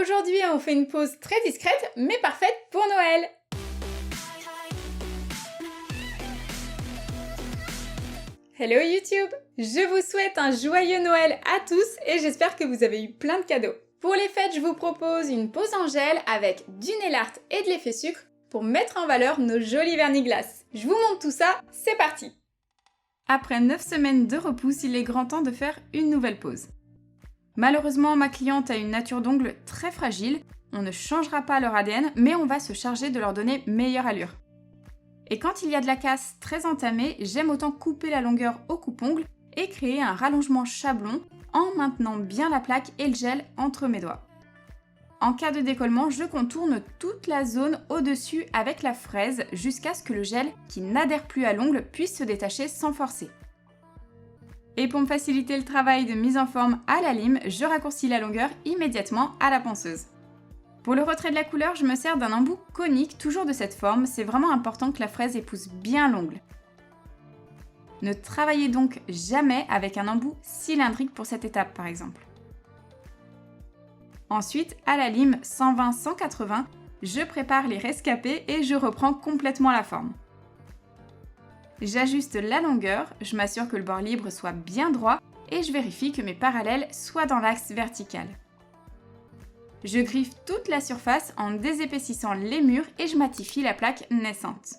Aujourd'hui, on fait une pause très discrète, mais parfaite pour Noël. Hello YouTube! Je vous souhaite un joyeux Noël à tous et j'espère que vous avez eu plein de cadeaux. Pour les fêtes, je vous propose une pause en gel avec du nail art et de l'effet sucre pour mettre en valeur nos jolis vernis-glaces. Je vous montre tout ça, c'est parti! Après 9 semaines de repousse, il est grand temps de faire une nouvelle pause. Malheureusement, ma cliente a une nature d'ongles très fragile, on ne changera pas leur ADN, mais on va se charger de leur donner meilleure allure. Et quand il y a de la casse très entamée, j'aime autant couper la longueur au coupe-ongles et créer un rallongement chablon en maintenant bien la plaque et le gel entre mes doigts. En cas de décollement, je contourne toute la zone au-dessus avec la fraise jusqu'à ce que le gel qui n'adhère plus à l'ongle puisse se détacher sans forcer. Et pour me faciliter le travail de mise en forme à la lime, je raccourcis la longueur immédiatement à la ponceuse. Pour le retrait de la couleur, je me sers d'un embout conique, toujours de cette forme, c'est vraiment important que la fraise épouse bien l'ongle. Ne travaillez donc jamais avec un embout cylindrique pour cette étape par exemple. Ensuite, à la lime 120-180, je prépare les rescapés et je reprends complètement la forme. J'ajuste la longueur, je m'assure que le bord libre soit bien droit et je vérifie que mes parallèles soient dans l'axe vertical. Je griffe toute la surface en désépaississant les murs et je matifie la plaque naissante.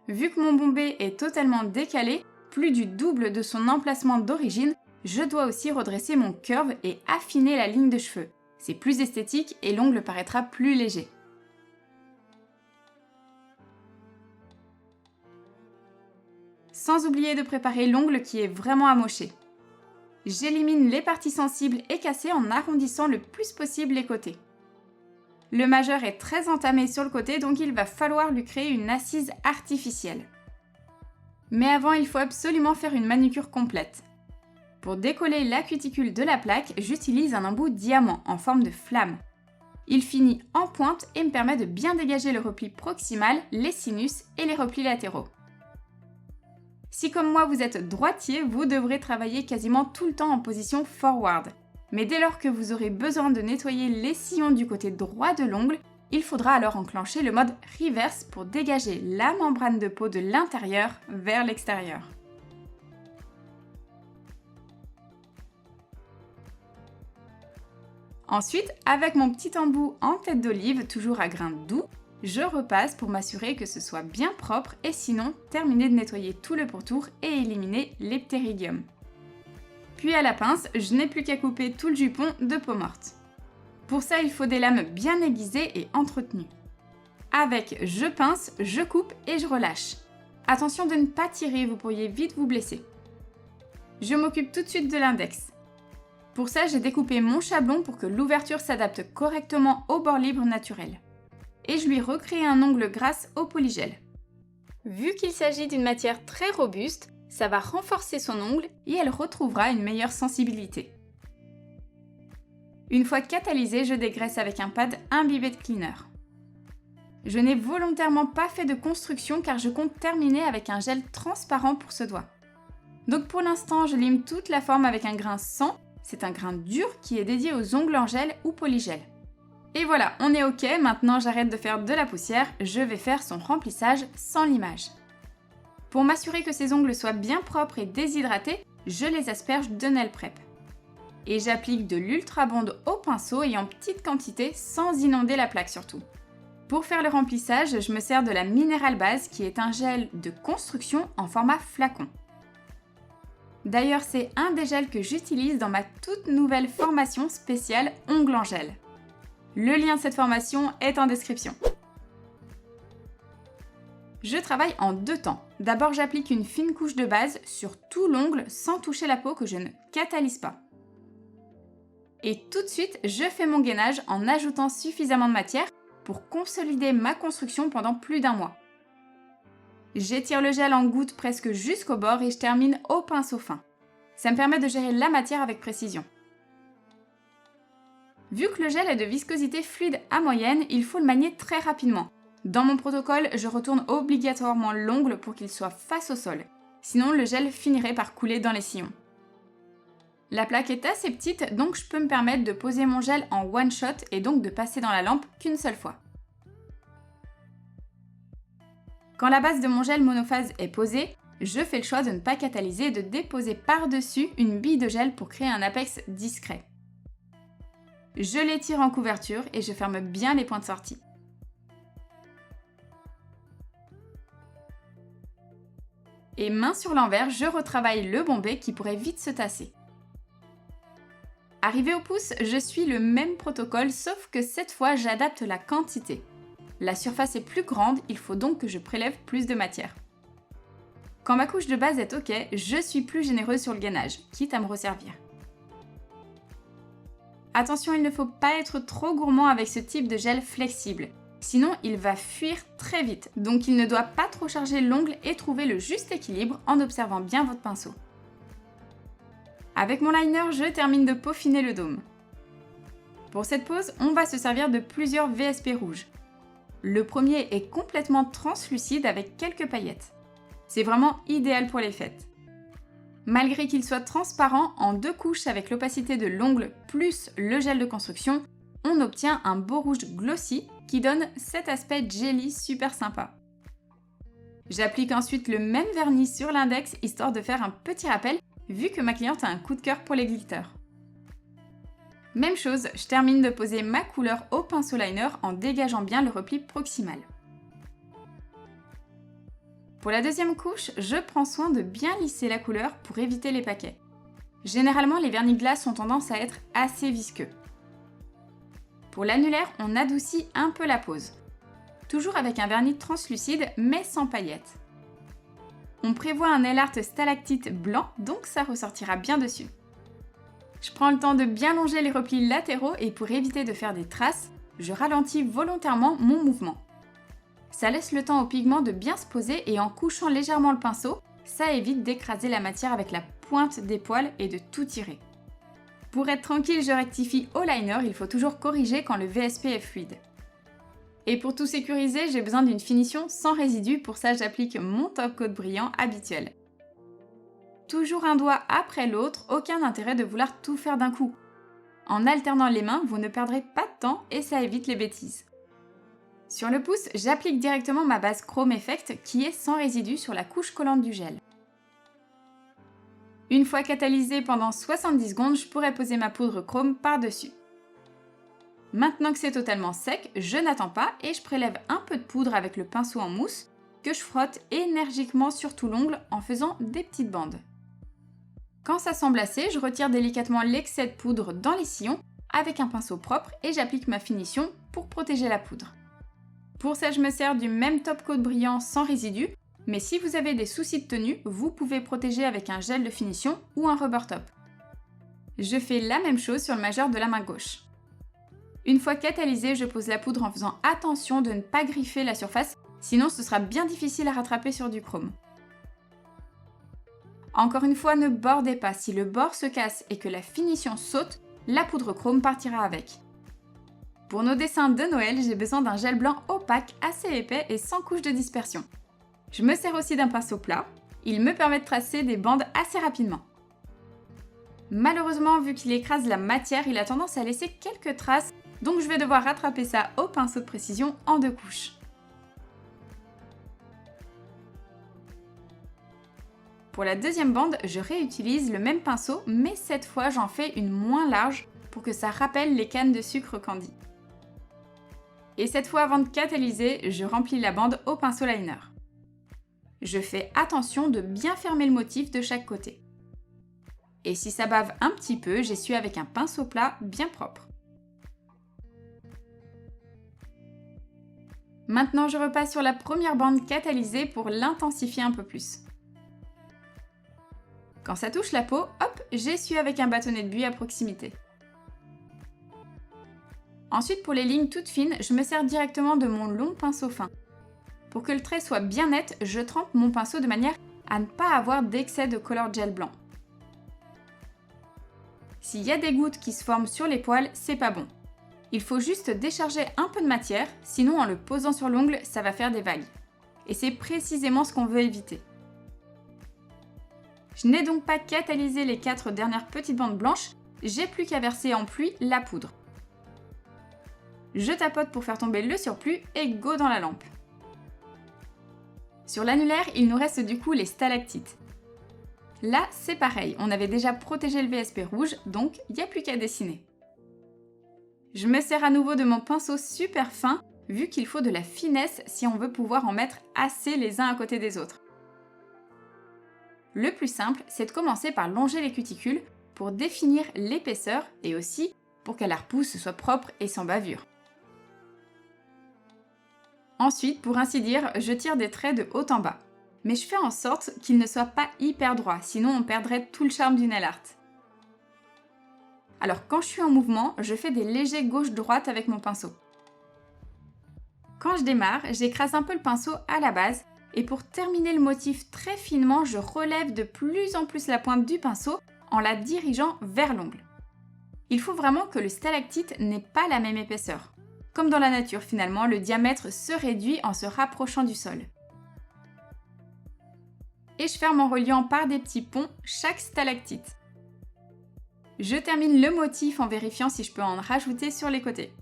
Vu que mon bombé est totalement décalé, plus du double de son emplacement d'origine, je dois aussi redresser mon curve et affiner la ligne de cheveux. C'est plus esthétique et l'ongle paraîtra plus léger. Sans oublier de préparer l'ongle qui est vraiment amoché. J'élimine les parties sensibles et cassées en arrondissant le plus possible les côtés. Le majeur est très entamé sur le côté, donc il va falloir lui créer une assise artificielle. Mais avant, il faut absolument faire une manucure complète. Pour décoller la cuticule de la plaque, j'utilise un embout diamant en forme de flamme. Il finit en pointe et me permet de bien dégager le repli proximal, les sinus et les replis latéraux. Si comme moi vous êtes droitier, vous devrez travailler quasiment tout le temps en position forward. Mais dès lors que vous aurez besoin de nettoyer les sillons du côté droit de l'ongle, il faudra alors enclencher le mode reverse pour dégager la membrane de peau de l'intérieur vers l'extérieur. Ensuite, avec mon petit embout en tête d'olive, toujours à grain doux, je repasse pour m'assurer que ce soit bien propre et sinon terminer de nettoyer tout le pourtour et éliminer les ptérygiums. Puis à la pince, je n'ai plus qu'à couper tout le jupon de peau morte. Pour ça, il faut des lames bien aiguisées et entretenues. Avec je pince, je coupe et je relâche. Attention de ne pas tirer, vous pourriez vite vous blesser. Je m'occupe tout de suite de l'index. Pour ça, j'ai découpé mon chablon pour que l'ouverture s'adapte correctement au bord libre naturel. Et je lui recrée un ongle grâce au polygel. Vu qu'il s'agit d'une matière très robuste, ça va renforcer son ongle et elle retrouvera une meilleure sensibilité. Une fois catalysé, je dégraisse avec un pad imbibé de cleaner. Je n'ai volontairement pas fait de construction car je compte terminer avec un gel transparent pour ce doigt. Donc pour l'instant, je lime toute la forme avec un grain 100. C'est un grain dur qui est dédié aux ongles en gel ou polygel. Et voilà, on est ok, maintenant j'arrête de faire de la poussière, je vais faire son remplissage sans limage. Pour m'assurer que ces ongles soient bien propres et déshydratés, je les asperge de nail prep. Et j'applique de l'Ultra Bond au pinceau et en petite quantité sans inonder la plaque surtout. Pour faire le remplissage, je me sers de la Mineral Base qui est un gel de construction en format flacon. D'ailleurs, c'est un des gels que j'utilise dans ma toute nouvelle formation spéciale ongles en gel. Le lien de cette formation est en description. Je travaille en deux temps. D'abord, j'applique une fine couche de base sur tout l'ongle sans toucher la peau que je ne catalyse pas. Et tout de suite, je fais mon gainage en ajoutant suffisamment de matière pour consolider ma construction pendant plus d'un mois. J'étire le gel en gouttes presque jusqu'au bord et je termine au pinceau fin. Ça me permet de gérer la matière avec précision. Vu que le gel est de viscosité fluide à moyenne, il faut le manier très rapidement. Dans mon protocole, je retourne obligatoirement l'ongle pour qu'il soit face au sol. sinon le gel finirait par couler dans les sillons. La plaque est assez petite, donc je peux me permettre de poser mon gel en one shot et donc de passer dans la lampe qu'une seule fois. Quand la base de mon gel monophase est posée, je fais le choix de ne pas catalyser et de déposer par-dessus une bille de gel pour créer un apex discret. Je l'étire en couverture et je ferme bien les points de sortie. Et main sur l'envers, je retravaille le bombé qui pourrait vite se tasser. Arrivé au pouce, je suis le même protocole, sauf que cette fois, j'adapte la quantité. La surface est plus grande, il faut donc que je prélève plus de matière. Quand ma couche de base est ok, je suis plus généreuse sur le gainage, quitte à me resservir. Attention, il ne faut pas être trop gourmand avec ce type de gel flexible, sinon il va fuir très vite, donc il ne doit pas trop charger l'ongle et trouver le juste équilibre en observant bien votre pinceau. Avec mon liner, je termine de peaufiner le dôme. Pour cette pose, on va se servir de plusieurs VSP rouges. Le premier est complètement translucide avec quelques paillettes. C'est vraiment idéal pour les fêtes. Malgré qu'il soit transparent en 2 couches avec l'opacité de l'ongle plus le gel de construction, on obtient un beau rouge glossy qui donne cet aspect jelly super sympa. J'applique ensuite le même vernis sur l'index histoire de faire un petit rappel vu que ma cliente a un coup de cœur pour les glitters. Même chose, je termine de poser ma couleur au pinceau liner en dégageant bien le repli proximal. Pour la deuxième couche, je prends soin de bien lisser la couleur pour éviter les paquets. Généralement, les vernis glace ont tendance à être assez visqueux. Pour l'annulaire, on adoucit un peu la pose. Toujours avec un vernis translucide mais sans paillettes. On prévoit un nail art stalactite blanc, donc ça ressortira bien dessus. Je prends le temps de bien longer les replis latéraux et pour éviter de faire des traces, je ralentis volontairement mon mouvement. Ça laisse le temps au pigment de bien se poser et en couchant légèrement le pinceau, ça évite d'écraser la matière avec la pointe des poils et de tout tirer. Pour être tranquille, je rectifie au liner, il faut toujours corriger quand le VSP est fluide. Et pour tout sécuriser, j'ai besoin d'une finition sans résidus, pour ça j'applique mon top coat brillant habituel. Toujours un doigt après l'autre, aucun intérêt de vouloir tout faire d'un coup. En alternant les mains, vous ne perdrez pas de temps et ça évite les bêtises. Sur le pouce, j'applique directement ma base Chrome Effect qui est sans résidus sur la couche collante du gel. Une fois catalysée pendant 70 secondes, je pourrais poser ma poudre chrome par-dessus. Maintenant que c'est totalement sec, je n'attends pas et je prélève un peu de poudre avec le pinceau en mousse que je frotte énergiquement sur tout l'ongle en faisant des petites bandes. Quand ça semble assez, je retire délicatement l'excès de poudre dans les sillons avec un pinceau propre et j'applique ma finition pour protéger la poudre. Pour ça, je me sers du même top coat brillant sans résidus, mais si vous avez des soucis de tenue, vous pouvez protéger avec un gel de finition ou un rubber top. Je fais la même chose sur le majeur de la main gauche. Une fois catalysé, je pose la poudre en faisant attention de ne pas griffer la surface, sinon ce sera bien difficile à rattraper sur du chrome. Encore une fois, ne bordez pas, si le bord se casse et que la finition saute, la poudre chrome partira avec. Pour nos dessins de Noël, j'ai besoin d'un gel blanc opaque, assez épais et sans couche de dispersion. Je me sers aussi d'un pinceau plat, il me permet de tracer des bandes assez rapidement. Malheureusement, vu qu'il écrase la matière, il a tendance à laisser quelques traces, donc je vais devoir rattraper ça au pinceau de précision en 2 couches. Pour la deuxième bande, je réutilise le même pinceau, mais cette fois j'en fais une moins large pour que ça rappelle les cannes de sucre candy. Et cette fois, avant de catalyser, je remplis la bande au pinceau liner. Je fais attention de bien fermer le motif de chaque côté. Et si ça bave un petit peu, j'essuie avec un pinceau plat bien propre. Maintenant, je repasse sur la première bande catalysée pour l'intensifier un peu plus. Quand ça touche la peau, hop, j'essuie avec un bâtonnet de buis à proximité. Ensuite, pour les lignes toutes fines, je me sers directement de mon long pinceau fin. Pour que le trait soit bien net, je trempe mon pinceau de manière à ne pas avoir d'excès de color gel blanc. S'il y a des gouttes qui se forment sur les poils, c'est pas bon. Il faut juste décharger un peu de matière, sinon en le posant sur l'ongle, ça va faire des vagues. Et c'est précisément ce qu'on veut éviter. Je n'ai donc pas catalysé les 4 dernières petites bandes blanches, j'ai plus qu'à verser en pluie la poudre. Je tapote pour faire tomber le surplus et go dans la lampe. Sur l'annulaire, il nous reste du coup les stalactites. Là, c'est pareil, on avait déjà protégé le VSP rouge, donc il n'y a plus qu'à dessiner. Je me sers à nouveau de mon pinceau super fin, vu qu'il faut de la finesse si on veut pouvoir en mettre assez les uns à côté des autres. Le plus simple, c'est de commencer par longer les cuticules pour définir l'épaisseur et aussi pour que la repousse soit propre et sans bavure. Ensuite, pour ainsi dire, je tire des traits de haut en bas. Mais je fais en sorte qu'ils ne soient pas hyper droits, sinon on perdrait tout le charme du nail art. Alors quand je suis en mouvement, je fais des légers gauche-droite avec mon pinceau. Quand je démarre, j'écrase un peu le pinceau à la base et pour terminer le motif très finement, je relève de plus en plus la pointe du pinceau en la dirigeant vers l'ongle. Il faut vraiment que le stalactite n'ait pas la même épaisseur. Comme dans la nature finalement, le diamètre se réduit en se rapprochant du sol. Et je ferme en reliant par des petits ponts chaque stalactite. Je termine le motif en vérifiant si je peux en rajouter sur les côtés.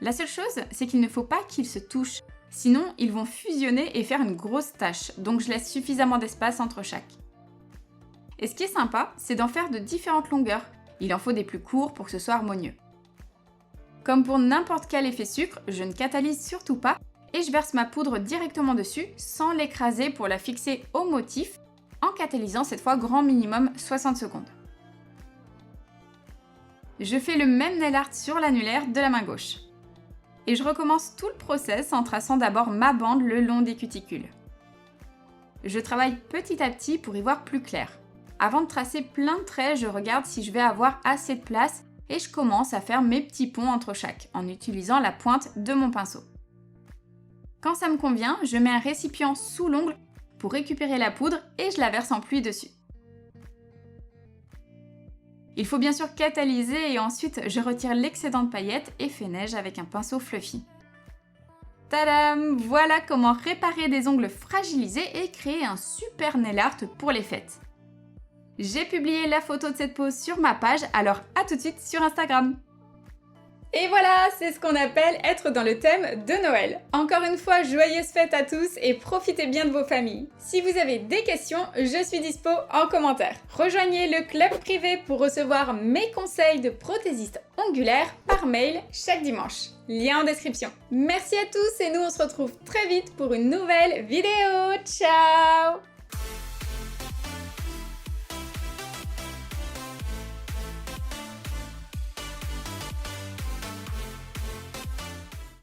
La seule chose, c'est qu'il ne faut pas qu'ils se touchent, sinon ils vont fusionner et faire une grosse tache, donc je laisse suffisamment d'espace entre chaque. Et ce qui est sympa, c'est d'en faire de différentes longueurs. Il en faut des plus courts pour que ce soit harmonieux. Comme pour n'importe quel effet sucre, je ne catalyse surtout pas et je verse ma poudre directement dessus sans l'écraser pour la fixer au motif, en catalysant cette fois grand minimum 60 secondes. Je fais le même nail art sur l'annulaire de la main gauche. Et je recommence tout le process en traçant d'abord ma bande le long des cuticules. Je travaille petit à petit pour y voir plus clair. Avant de tracer plein de traits, je regarde si je vais avoir assez de place et je commence à faire mes petits ponts entre chaque en utilisant la pointe de mon pinceau. Quand ça me convient, je mets un récipient sous l'ongle pour récupérer la poudre et je la verse en pluie dessus. Il faut bien sûr catalyser et ensuite je retire l'excédent de paillettes et fais neige avec un pinceau fluffy. Tadam! Voilà comment réparer des ongles fragilisés et créer un super nail art pour les fêtes. J'ai publié la photo de cette pose sur ma page, alors à tout de suite sur Instagram. Et voilà, c'est ce qu'on appelle être dans le thème de Noël. Encore une fois, joyeuses fêtes à tous et profitez bien de vos familles. Si vous avez des questions, je suis dispo en commentaire. Rejoignez le club privé pour recevoir mes conseils de prothésiste ongulaire par mail chaque dimanche. Lien en description. Merci à tous et nous on se retrouve très vite pour une nouvelle vidéo. Ciao!